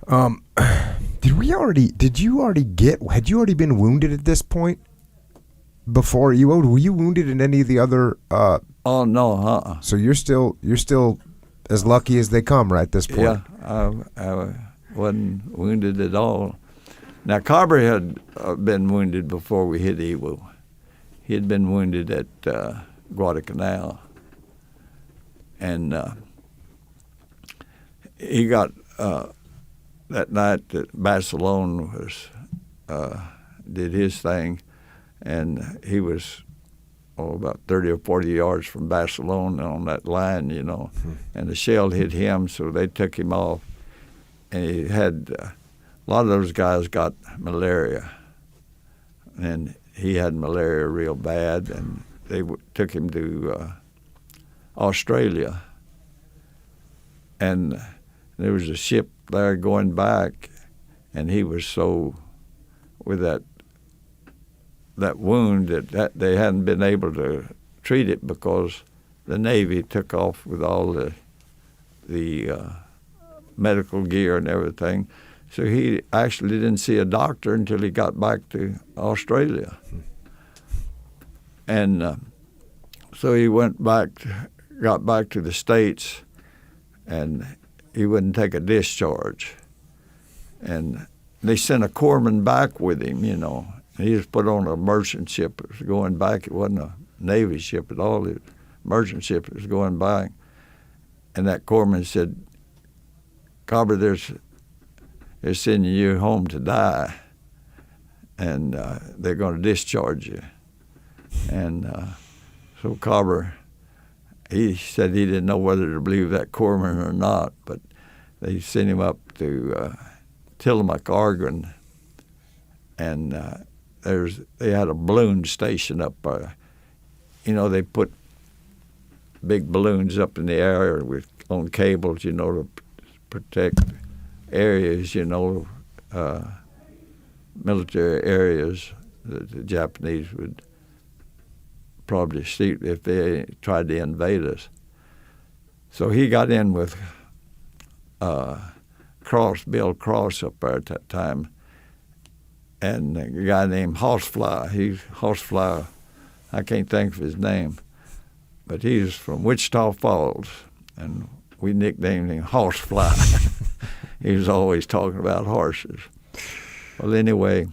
Had you already been wounded at this point? Were you wounded in any of the other? Oh no, So you're still as lucky as they come, right? At this point. Yeah, I wasn't wounded at all. Now Carver had been wounded before we hit Iwo. He had been wounded at Guadalcanal, and he got that night that Barcelona did his thing, and he was about 30 or 40 yards from Barcelona on that line, and the shell hit him, so they took him off, and he had a lot of those guys got malaria, and he had malaria real bad, and they took him to Australia, and there was a ship there going back, and he was so with that wound that they hadn't been able to treat it because the Navy took off with all the medical gear and everything. So he actually didn't see a doctor until he got back to Australia. And so he got back to the States, and he wouldn't take a discharge. And they sent a corpsman back with him, He was put on a merchant ship that was going back. It wasn't a Navy ship at all. It was a merchant ship that was going back. And that corpsman said, Carver, they're sending you home to die, and they're going to discharge you. And so Carver, he said he didn't know whether to believe that corpsman or not, but they sent him up to Tillamook, Oregon, and they had a balloon station up there. They put big balloons up in the air on cables, to protect areas, military areas that the Japanese would probably shoot if they tried to invade us. So he got in with Bill Cross up there at that time, and a guy named Horsefly, I can't think of his name, but he's from Wichita Falls, and we nicknamed him Horsefly. He was always talking about horses. Well, anyway,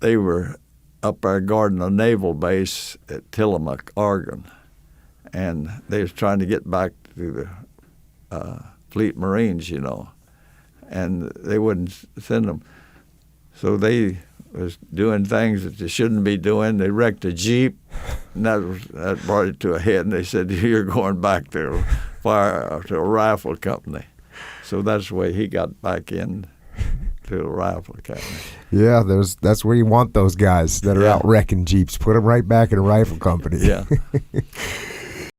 they were up there guarding a naval base at Tillamook, Oregon, and they was trying to get back to the Fleet Marines, and they wouldn't send them. So they was doing things that they shouldn't be doing. They wrecked a Jeep, and that brought it to a head, and they said, you're going back to a rifle company. So that's the way he got back in to a rifle company. Yeah, that's where you want those guys that are out wrecking Jeeps. Put them right back in a rifle company. Yeah.